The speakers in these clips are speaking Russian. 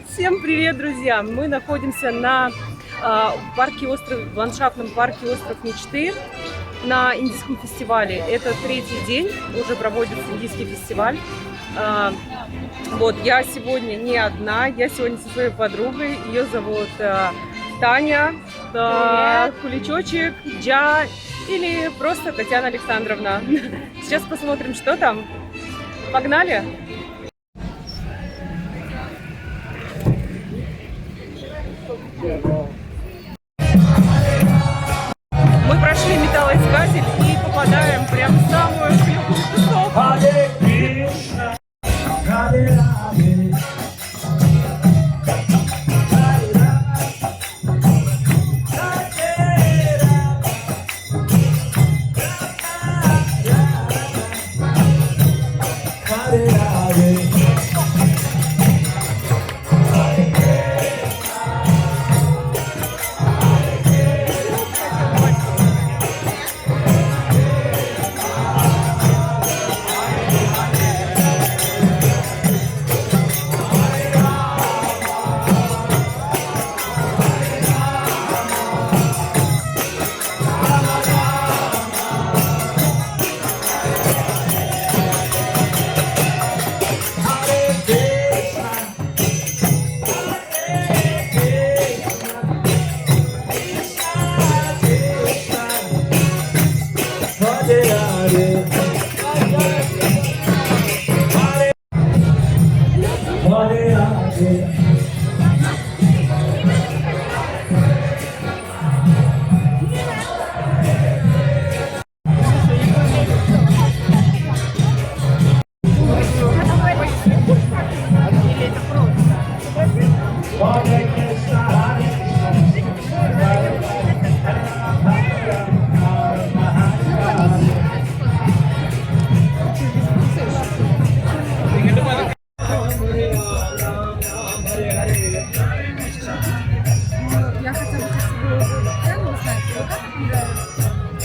Всем привет, друзья! Мы находимся на в ландшафтном парке «Остров Мечты» на индийском фестивале. Это третий день, уже проводится индийский фестиваль. Вот, я сегодня не одна, я сегодня со своей подругой. Ее зовут Таня, Куличочек, Джа или просто Татьяна Александровна. Сейчас посмотрим, что там. Погнали! Мы прошли металлоискатель и попадаем прямо в самую клевую тусовку.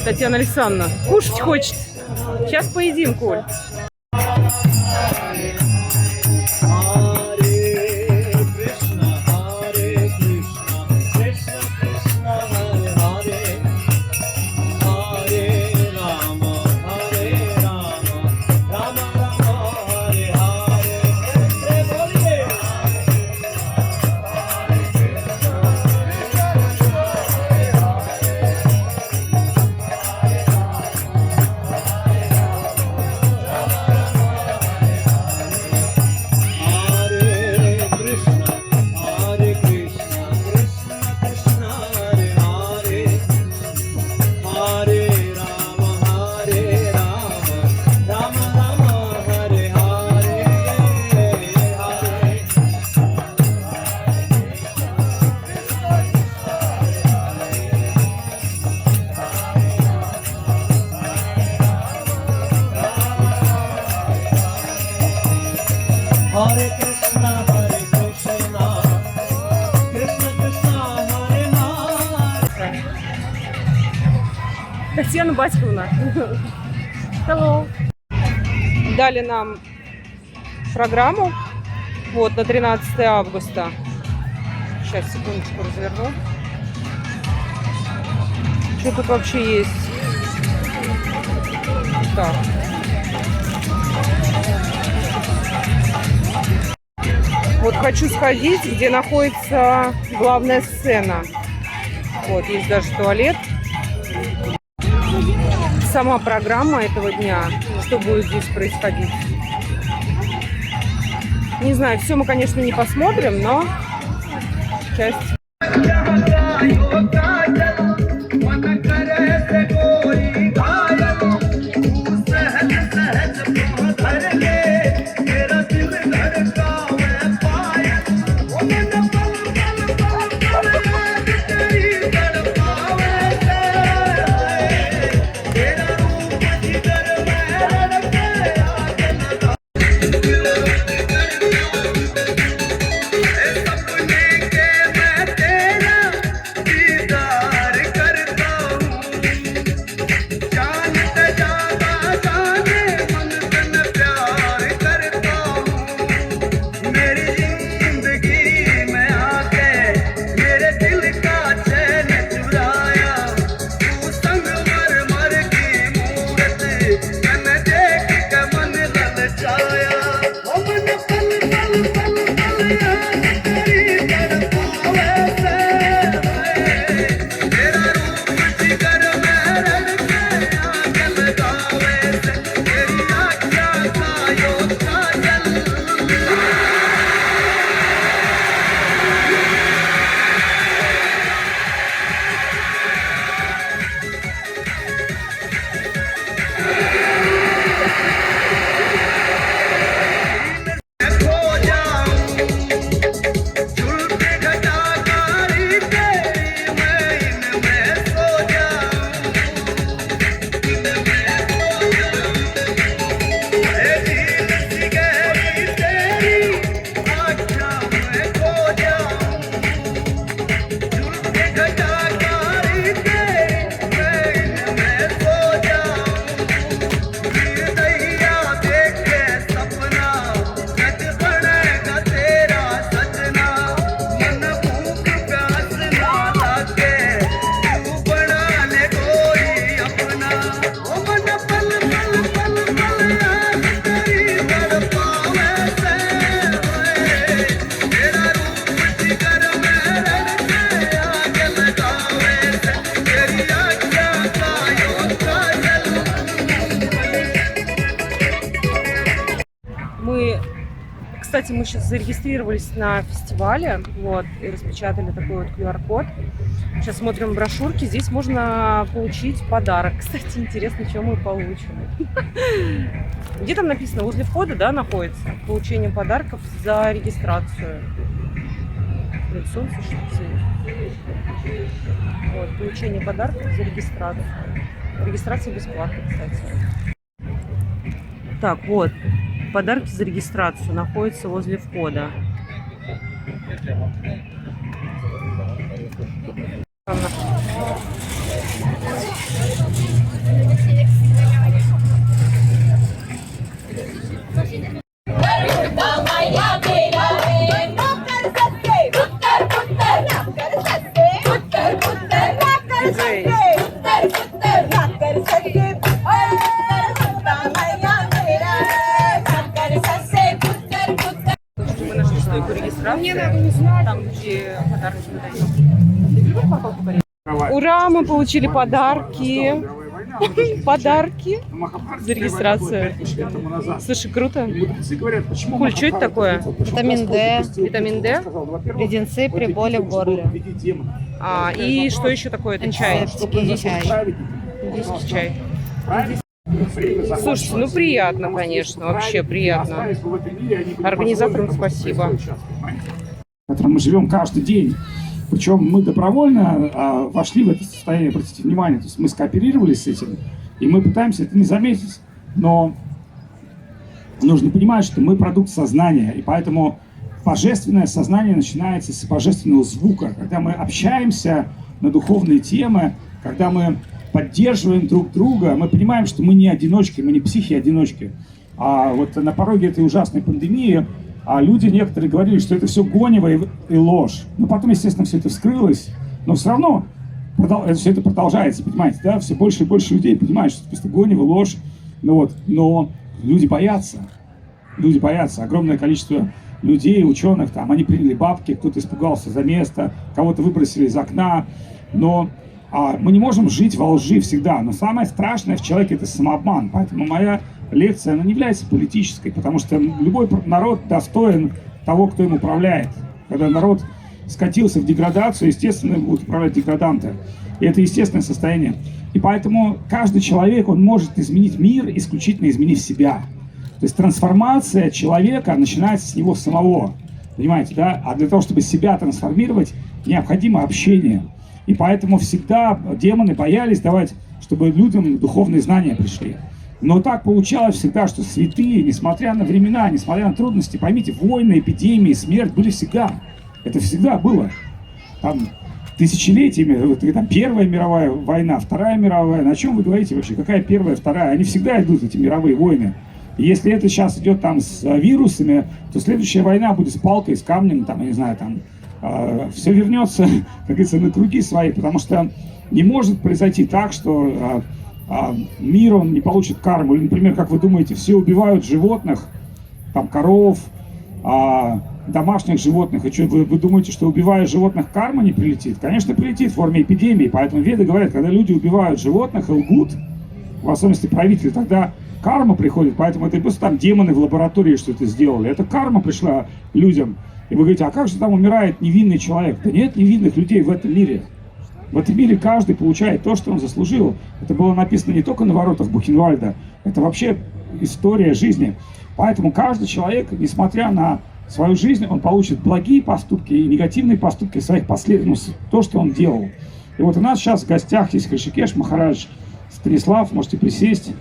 Татьяна Александровна, кушать хочет. Сейчас поедим, Коль. Татьяна Батьковна. Hello. Дали нам программу вот на 13 августа. Сейчас, секундочку, разверну. Что тут вообще есть? Так. Вот хочу сходить, где находится главная сцена. Вот, есть даже туалет. Сама программа этого дня, что будет здесь происходить. Не знаю, все мы, конечно, не посмотрим, но часть. кстати, мы сейчас зарегистрировались на фестивале, вот, и распечатали такой вот QR-код. Сейчас смотрим брошюрки, здесь можно получить подарок. Кстати, интересно, что мы получим. Где там написано? Возле входа, да, находится? Получение подарков за регистрацию. Блин, солнце что-то светит. Вот, получение подарков за регистрацию. Регистрация бесплатная, кстати. Так, вот. Подарки за регистрацию находятся возле входа. Мне надо узнать. Там, где подарочки дают. Ура, мы получили подарки. Подарки за регистрацию. Слушай, круто. Коль, что это такое? Витамин D, Витамин D? леденцы при боли в горле. И что еще такое? Это чай? Антисептики и чай. Индийский чай. Слушайте, ну приятно, конечно, вообще приятно. Организаторам спасибо. В котором мы живем каждый день. Причем мы добровольно вошли в это состояние, обратите внимание, то есть мы скооперировались с этим, и мы пытаемся это не заметить, но нужно понимать, что мы продукт сознания, и поэтому божественное сознание начинается с божественного звука, когда мы общаемся на духовные темы, когда мы поддерживаем друг друга, мы понимаем, что мы не одиночки, мы не психи-одиночки. А вот на пороге этой ужасной пандемии люди некоторые говорили, что это все гонево и ложь. Но потом, естественно, все это вскрылось, но все равно все это продолжается, понимаете, да? Все больше и больше людей понимают, что это просто гонево, ложь. Но люди боятся. Люди боятся. Огромное количество людей, ученых, там, они приняли бабки, кто-то испугался за место, кого-то выбросили из окна. Но мы не можем жить во лжи всегда. Но самое страшное в человеке – это самообман. Поэтому моя лекция, она не является политической, потому что любой народ достоин того, кто им управляет. Когда народ скатился в деградацию, естественно, будут управлять деграданты. И это естественное состояние. И поэтому каждый человек, он может изменить мир, исключительно изменив себя. То есть трансформация человека начинается с него самого. Понимаете, да? А для того, чтобы себя трансформировать, необходимо общение. И поэтому всегда демоны боялись давать, чтобы людям духовные знания пришли. Но так получалось всегда, что святые, несмотря на времена, несмотря на трудности, поймите, войны, эпидемии, смерть были всегда. Это всегда было. Там тысячелетиями, там Первая мировая война, Вторая мировая война. О чем вы говорите вообще? Какая Первая, Вторая? Они всегда идут, эти мировые войны. И если это сейчас идет там с вирусами, то следующая война будет с палкой, с камнем, там, я не знаю, там, все вернется, как говорится, на круги свои, потому что не может произойти так, что мир, он не получит карму. Или, например, как вы думаете, все убивают животных, там, коров, домашних животных. И что, вы думаете, что убивая животных, карма не прилетит? Конечно, прилетит в форме эпидемии. Поэтому веды говорят, когда люди убивают животных и лгут, в особенности правители, тогда карма приходит. Поэтому это не просто там демоны в лаборатории что-то сделали. Это карма пришла людям. И вы говорите, а как же там умирает невинный человек? Да нет невинных людей в этом мире. В этом мире каждый получает то, что он заслужил. Это было написано не только на воротах Бухенвальда, это вообще история жизни. Поэтому каждый человек, несмотря на свою жизнь, он получит благие поступки и негативные поступки своих последствий, то, что он делал. И вот у нас сейчас в гостях есть Хришикеш Махарадж Станислав, можете присесть.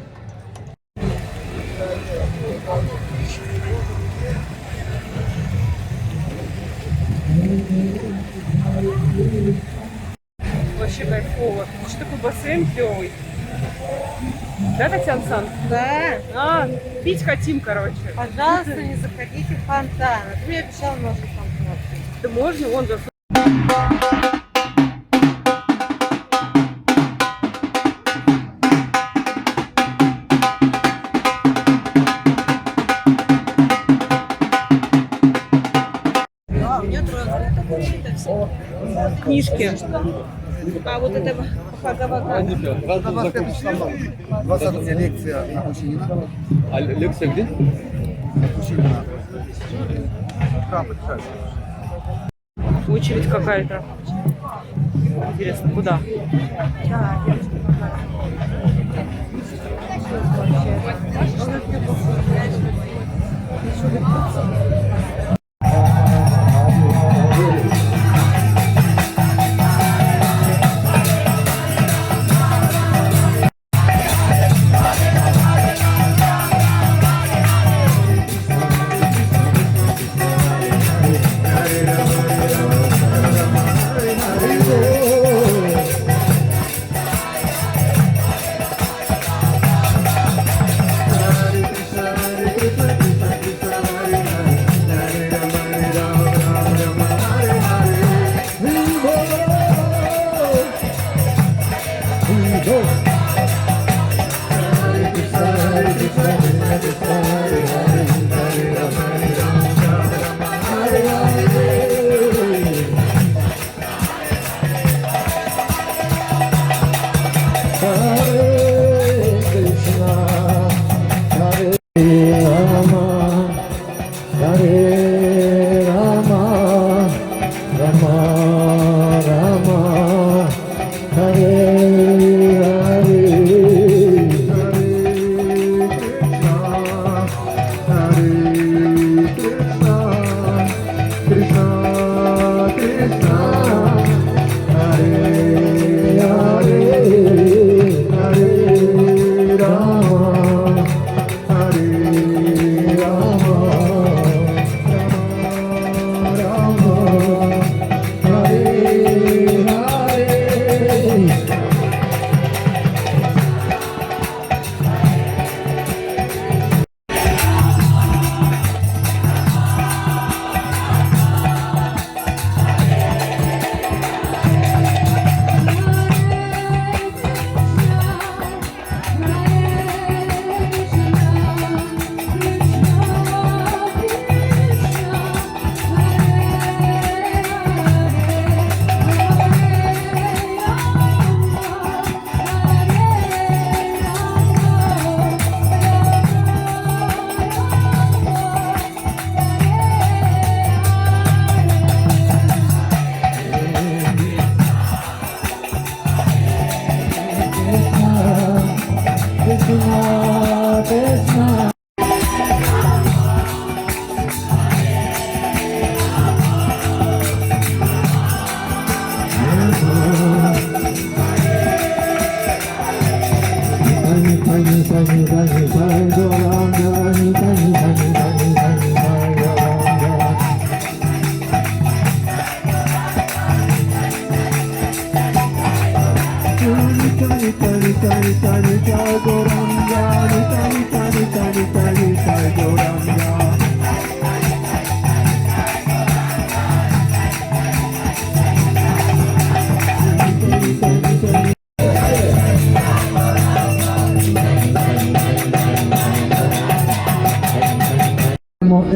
Вообще кайфово. Что такой бассейн клевый. Да, Татьяна Сан? Да. Пить хотим, короче. Пожалуйста, не заходите в фонтан. А ты мне обещал много фонтанов. Да можно, вон за... Книжки. А вот это Бхагавата. 20 у меня лекция Акушинина. А лекция где? Акушинина. Очередь какая-то. Интересно, куда?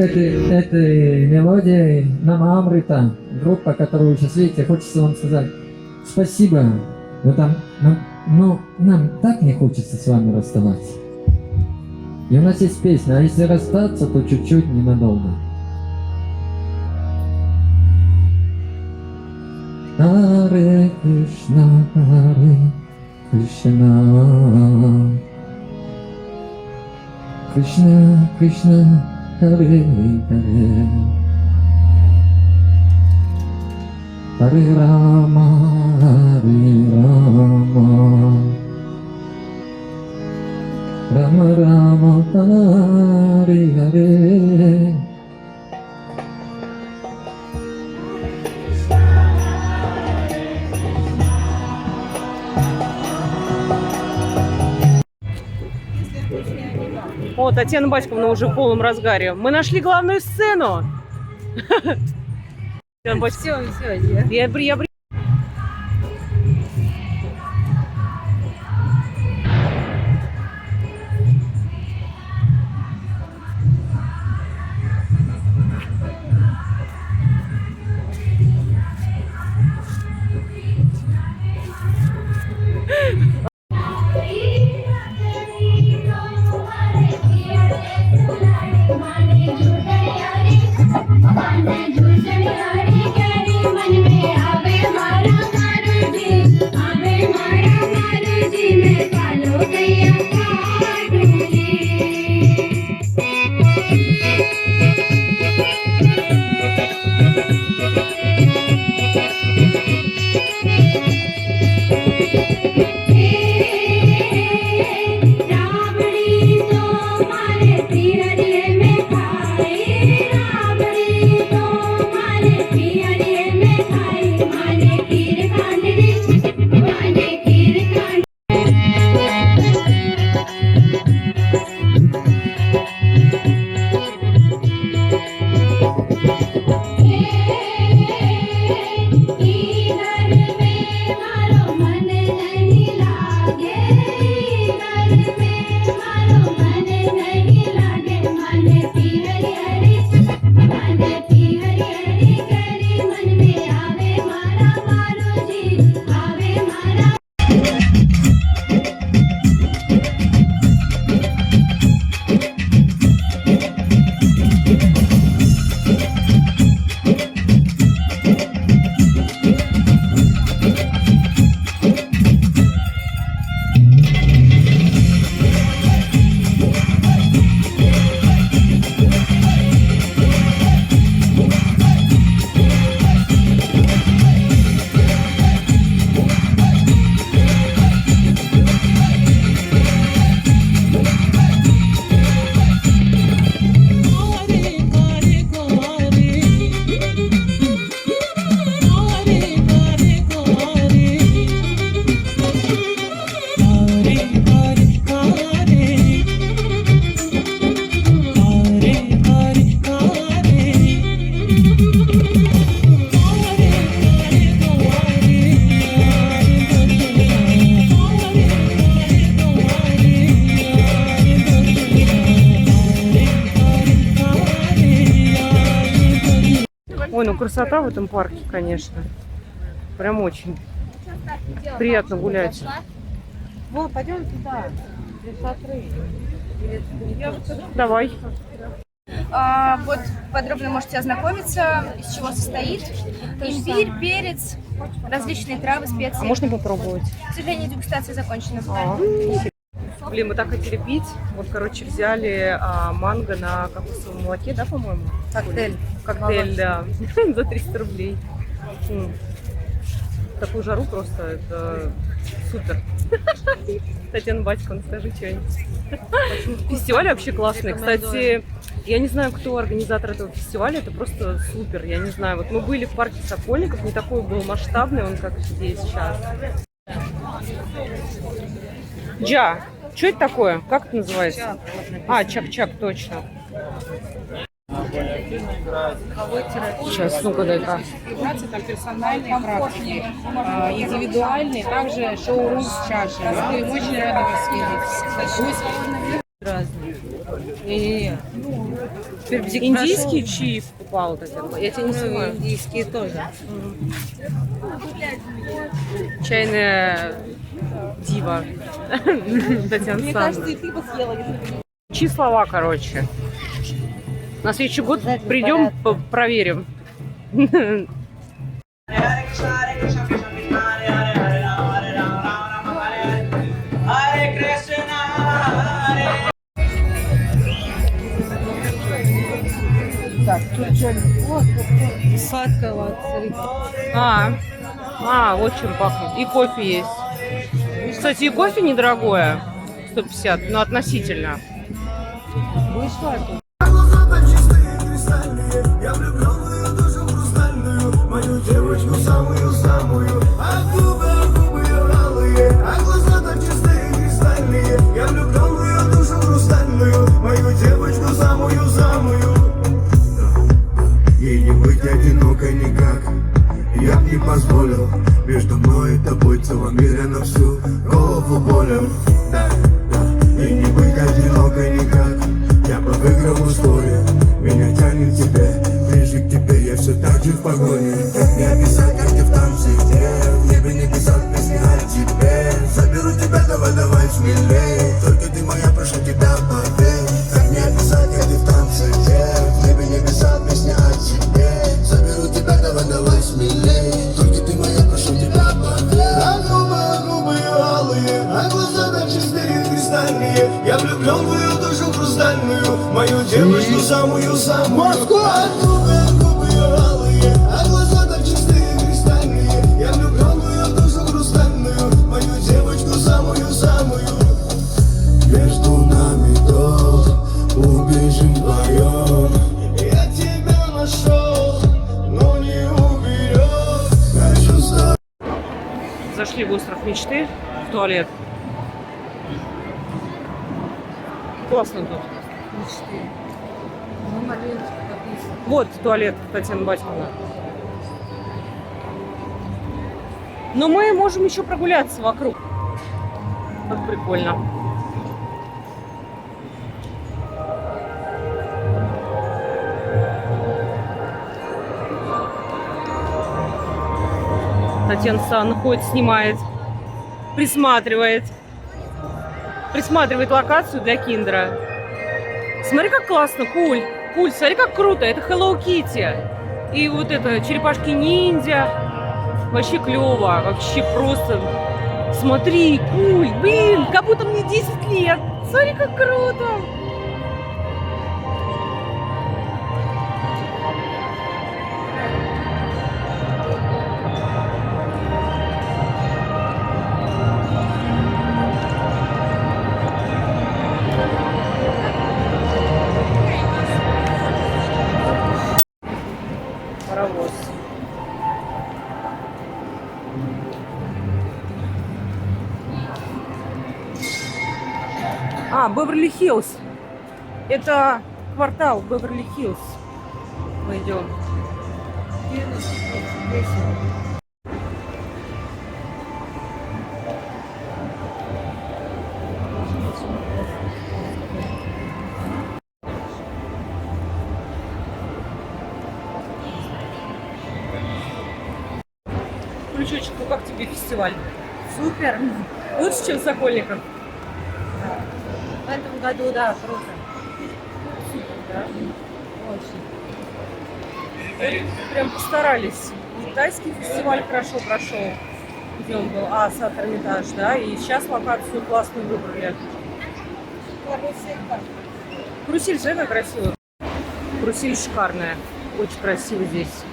Этой мелодией Нама Амрита, группа, которую вы сейчас видите, хочется вам сказать спасибо. Нам так не хочется с вами расставаться. И у нас есть песня, а если расстаться, то чуть-чуть ненадолго. Харе Кришна, Кришна, Кришна, Харе Харе, Харе Рама, Харе Рама, Рама Рама, Харе Харе. О, Татьяна Баськовна уже в полном разгаре. Мы нашли главную сцену. Все, я Ой, ну красота в этом парке, конечно. Прям очень приятно гулять. Вот, пойдем туда. Давай. Вот подробно можете ознакомиться, из чего состоит. Имбирь, перец, различные травы, специи. А можно попробовать? К сожалению, дегустация закончена. Блин, мы так хотели пить. Вот, короче, взяли манго на кокосовом молоке, да, по-моему? Коктейль. Коктейль, да. За 300 рублей. В такую жару просто это супер. Татьяна Батьковна, скажи что-нибудь. Фестиваль вообще классный. Кстати, я не знаю, кто организатор этого фестиваля, это просто супер. Я не знаю, вот мы были в парке Сокольников, не такой был масштабный, он как здесь сейчас. Джа, что это такое? Как это называется? А, чак-чак, точно. Сейчас, ну-ка, дай-ка. Там персональные практики, индивидуальные, также шоурум с чашей. Будем очень рады вас видеть. Разные. Не-не-не. Индийский чаи покупала, Татьяна. Я тебя не снимаю. Индийские тоже. Чайная дива. Татьяна Мне Санна. кажется, и ты бы съела, если бы не... Чьи слова, короче. На следующий год придем, проверим. Так, тут что? Вот, сладкое, вот, смотри. Вот чем пахнет. И кофе есть. Кстати, и кофе недорогое. 150, но относительно. Вышла тут. Я влюбленную душу хрустальную, мою девочку самую-самую. А губы алые, а глаза так чистые и кристальные. Я влюбленную душу хрустальную, мою девочку самую-самую. Ей не быть одинокой никак, я б не позволил. Между мной и тобой целом мире на всю голову болен. Ей не быть одинокой никак, я бы выиграл условия. Меня тянет к тебе, ближе к тебе, я все так же в погоне. Как мне описать, как ты в танце, где в небе не писать песни о тебе. Заберу тебя, давай смелее, только ты моя, прошу тебя, поверь. Как мне описать, как ты в танце, где в небе не писать песни о тебе. самую-самую Москву. Губы ее алые, а глаза так чистые, кристальные. Я влюблен в ее душу хрустальную, мою девочку самую-самую. Между нами долг, убежим вдвоем. Я тебя нашел, но не уберег. Хочу с тобой. Зашли в остров мечты, в туалет. Классно тут. Вот туалет Татьяны Батьковны. Но мы можем еще прогуляться вокруг. Как прикольно. Татьяна Сан ходит, снимает, присматривает локацию для киндера. Смотри, как классно, куль, смотри, как круто, это Hello Kitty. И вот это черепашки-ниндзя. Вообще клево, вообще просто. Смотри, куль, блин, как будто мне 10 лет. Смотри, как круто. Паровоз. Беверли-Хиллз. Это квартал Беверли-Хиллз. Мы идем. Крючочек, ну как тебе фестиваль? Супер. Лучше, чем в Сокольниках? В этом году, да, круто. Очень. Прям постарались. И тайский фестиваль хорошо прошел, где он был. Сад Эрмитаж, да, и сейчас локацию классную выбрали. Карусель, смотри, как красиво. Карусель шикарная. Очень красиво здесь.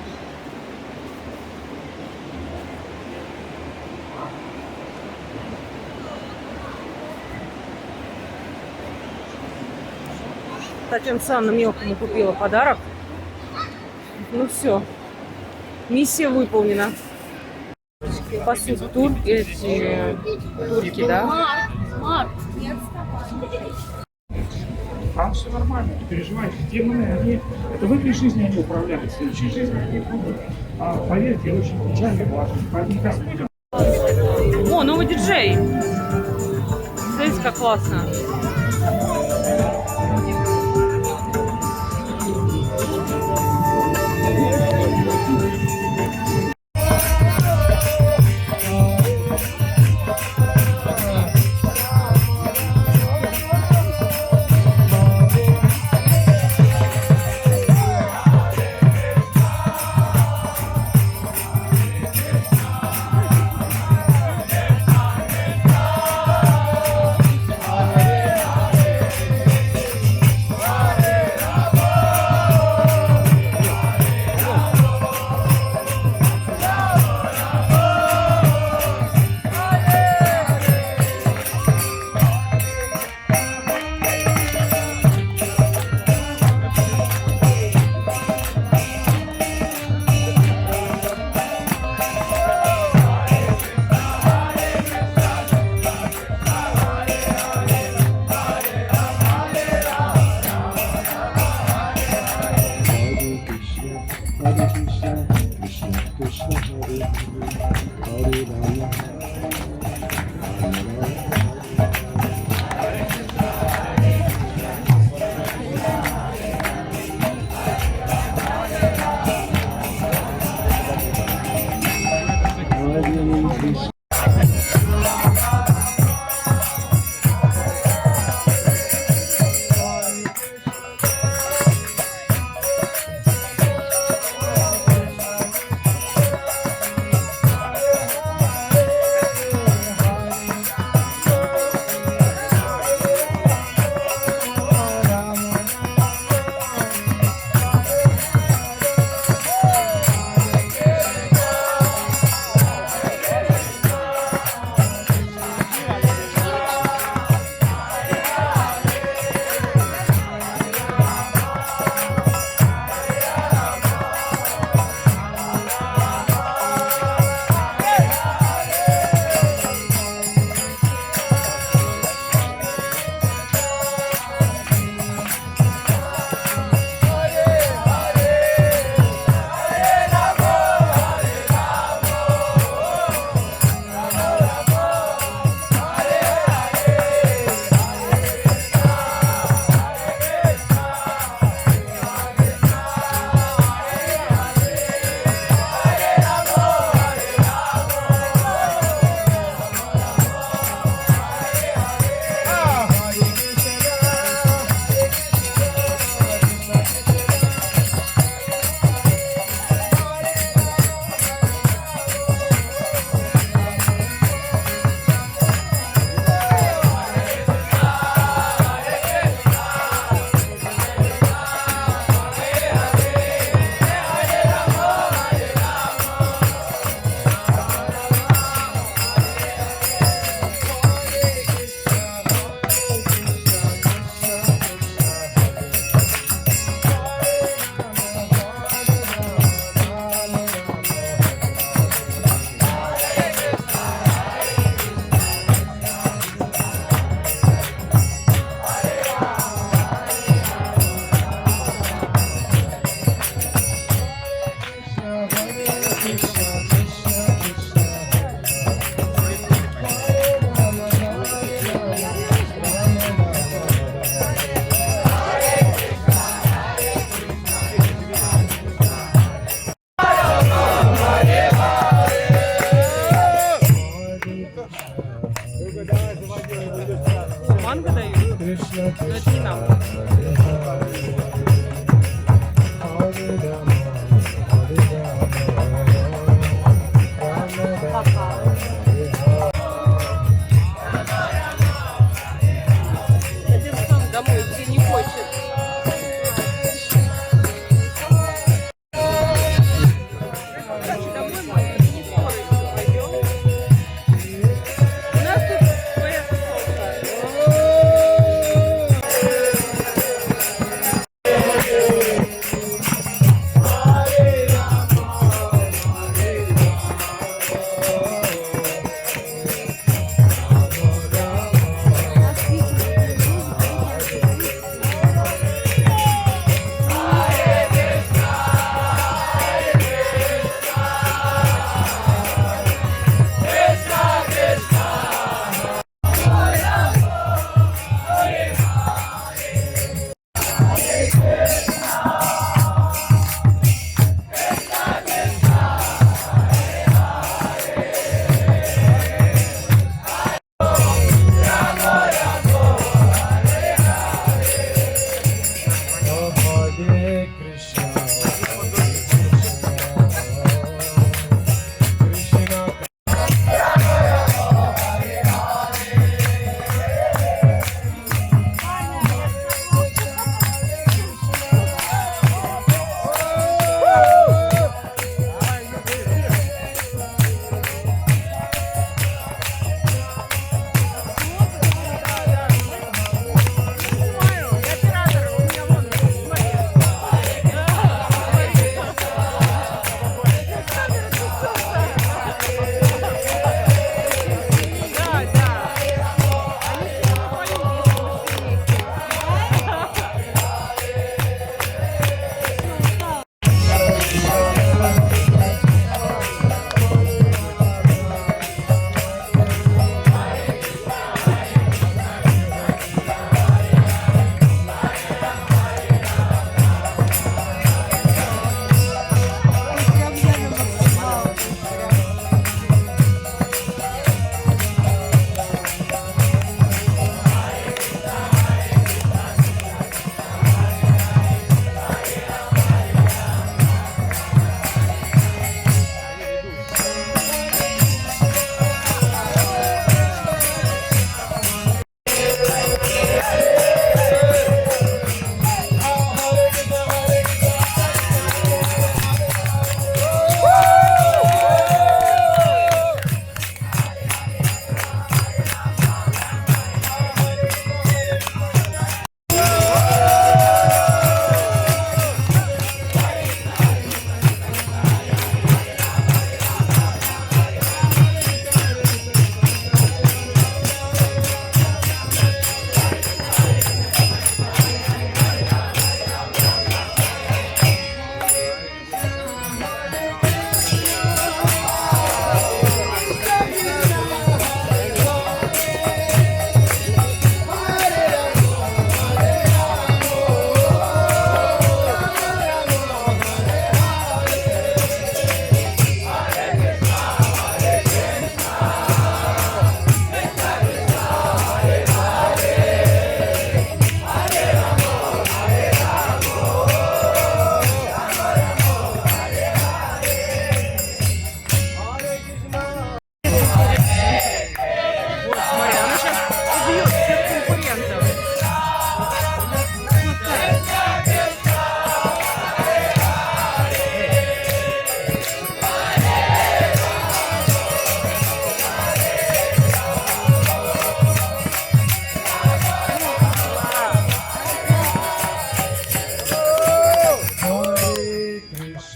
Татьяна Санна мелкому купила подарок. Ну все, миссия выполнена. Пасут эти турки, да? Там все нормально, не переживайте. Демоны, они, это в этой жизни они управляют, в следующей жизни они будут, поверьте, очень печально важно. Поэтому Господь. О, новый диджей. Смотрите, как классно.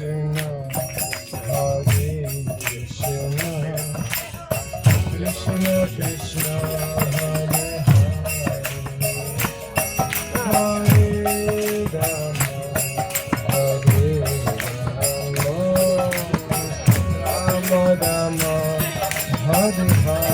Krishna, Hare Krishna, Krishna Krishna, Hare Rama, Hare Rama, Rama Rama, Hare Hare.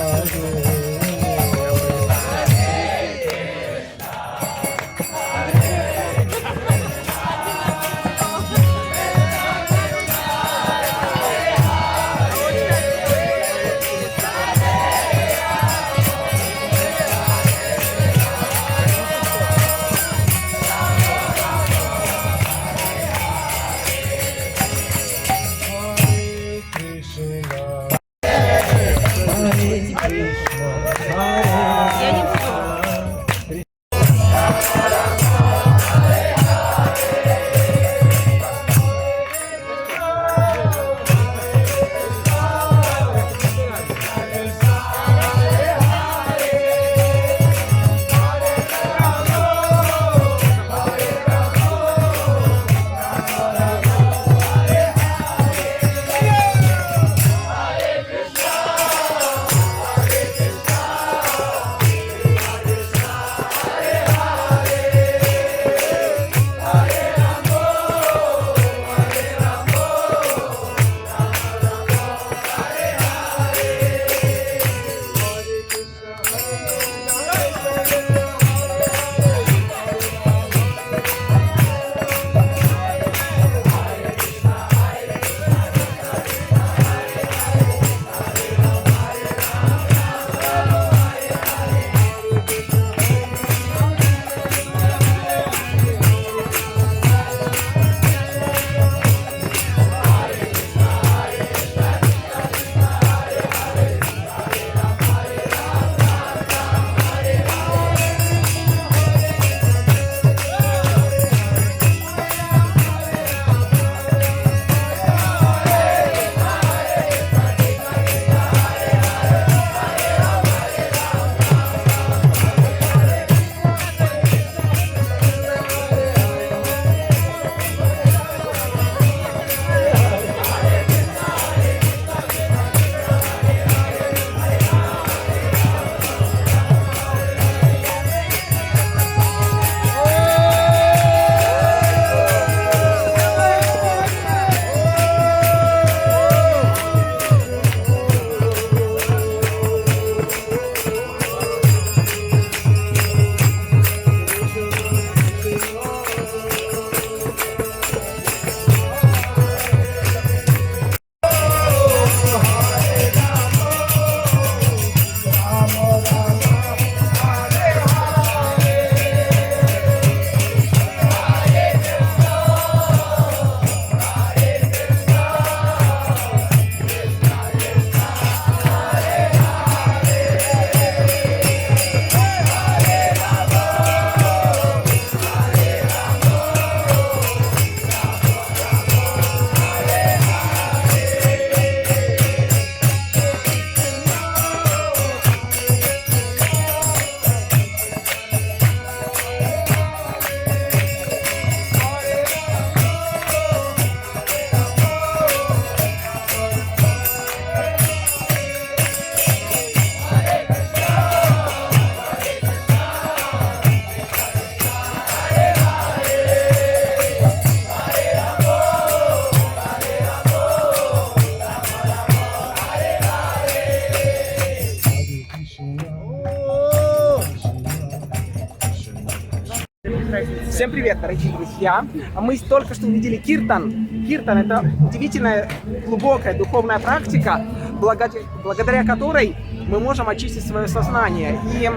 Всем привет, дорогие друзья! Мы только что увидели киртан. Киртан – это удивительная, глубокая духовная практика, благодаря которой мы можем очистить свое сознание. И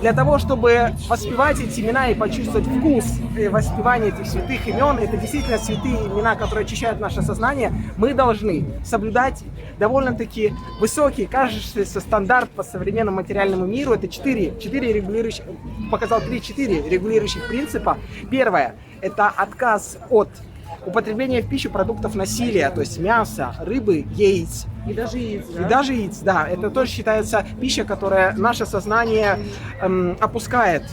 для того, чтобы воспевать эти имена и почувствовать вкус воспевания этих святых имен, это действительно святые имена, которые очищают наше сознание, мы должны соблюдать довольно-таки высокий, кажущийся стандарт по современному материальному миру. Это 4 регулирующих, показал 3-4 регулирующих принципа. Первое – это отказ от употребления в пищу продуктов насилия, то есть мяса, рыбы, яиц, И даже яиц, да? И даже яиц, да. Это тоже считается пища, которая наше сознание опускает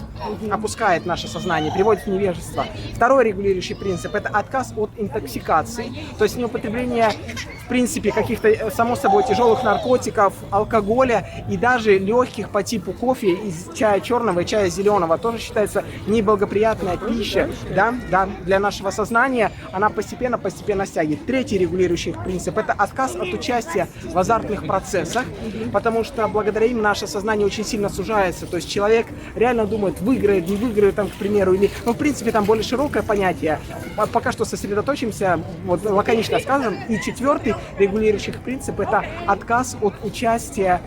наше сознание, приводит в невежество. Второй регулирующий принцип – это отказ от интоксикации, то есть неупотребление, в принципе, каких-то, само собой, тяжелых наркотиков, алкоголя и даже легких по типу кофе из чая черного и чая зеленого. Тоже считается неблагоприятная пища, да, для нашего сознания. Она постепенно стягивает. Третий регулирующий принцип – это отказ от участия в азартных процессах, потому что благодаря им наше сознание очень сильно сужается. То есть человек реально думает, выиграет, не выиграет, там, к примеру, или, ну, в принципе, там более широкое понятие. Пока что сосредоточимся, вот, лаконично скажем. И четвертый регулирующий принцип – это отказ от участия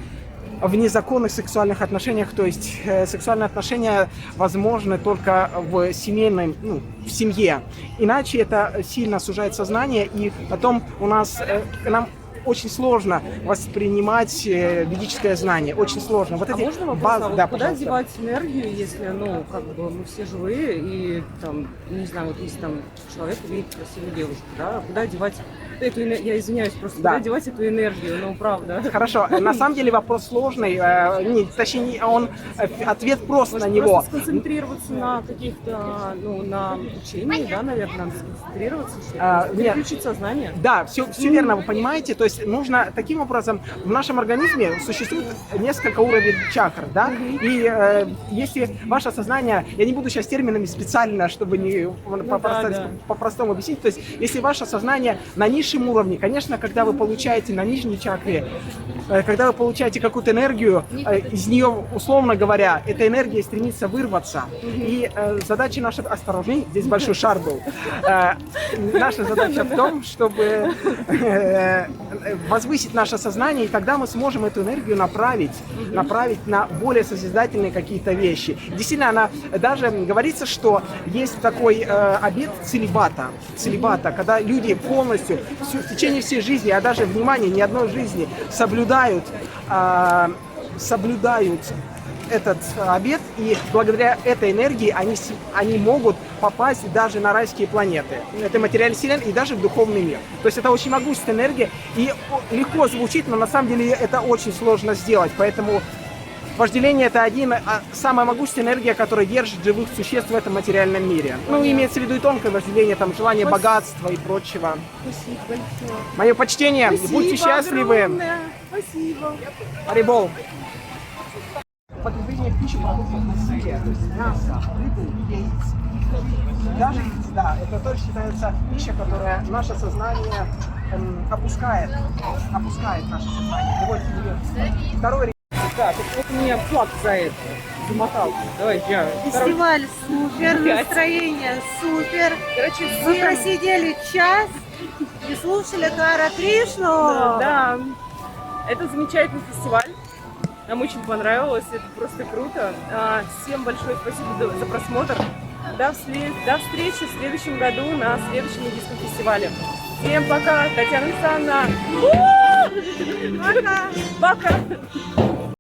в незаконных сексуальных отношениях, то есть сексуальные отношения возможны только в семейном, ну, в семье. Иначе это сильно сужает сознание, и потом нам очень сложно воспринимать ведическое знание, очень сложно. Вот эти можно вопрос, базы, да, куда пожалуйста. девать энергию, если, ну, как бы мы все живые, и там, не знаю, вот если там человек видит красивую девушку, да, куда девать эту энергию, я извиняюсь, просто Да. куда девать эту энергию, ну, правда. Хорошо, на самом деле вопрос сложный, ответ просто на него. Просто сконцентрироваться на каких-то, ну, на учении, да, наверное, надо сконцентрироваться, чтобы нет. переключить сознание. Да, все верно, вы понимаете. То есть нужно таким образом, в нашем организме существует несколько уровней чакр, да, и если ваше сознание, я не буду сейчас терминами специально, чтобы не по-простому объяснить, то есть если ваше сознание на низшем уровне, конечно, когда вы получаете на нижней чакре, когда вы получаете какую-то энергию, из нее, условно говоря, эта энергия стремится вырваться. И задача наша, осторожней, здесь большой шар был, наша задача в том, чтобы возвысить наше сознание, и тогда мы сможем эту энергию направить на более созидательные какие-то вещи. Действительно, она даже говорится, что есть такой обет целибата, когда люди полностью в течение всей жизни, а даже, внимание, ни одной жизни, соблюдают этот обет, и благодаря этой энергии они могут попасть даже на райские планеты. Это материальная вселенная и даже в духовный мир. То есть это очень могущественная энергия, и легко звучит, но на самом деле это очень сложно сделать. Поэтому вожделение – это самая могущественная энергия, которая держит живых существ в этом материальном мире. Ну, имеется в виду и тонкое вожделение, там, желание богатства и прочего. Спасибо большое. Мое почтение, будьте счастливы. Огромное. Спасибо. Арибол. Употребление пищи, продуктов насилия, то есть мясо, рыбы, яиц. Даже яиц, да, это тоже считается пища, которая наше сознание опускает наше сознание. Приводит в невежество. Второй. Так, вот у меня флаг за это замотал. Давай, я. Фестиваль супер, Опять. настроение супер. Короче, Мы всем... просидели час и слушали Хара Кришну. Да. Это замечательный фестиваль. Нам очень понравилось, это просто круто. Всем большое спасибо за просмотр. До встречи в следующем году на следующем индийском фестивале. Всем пока, Татьяна Александровна. Пока. Пока.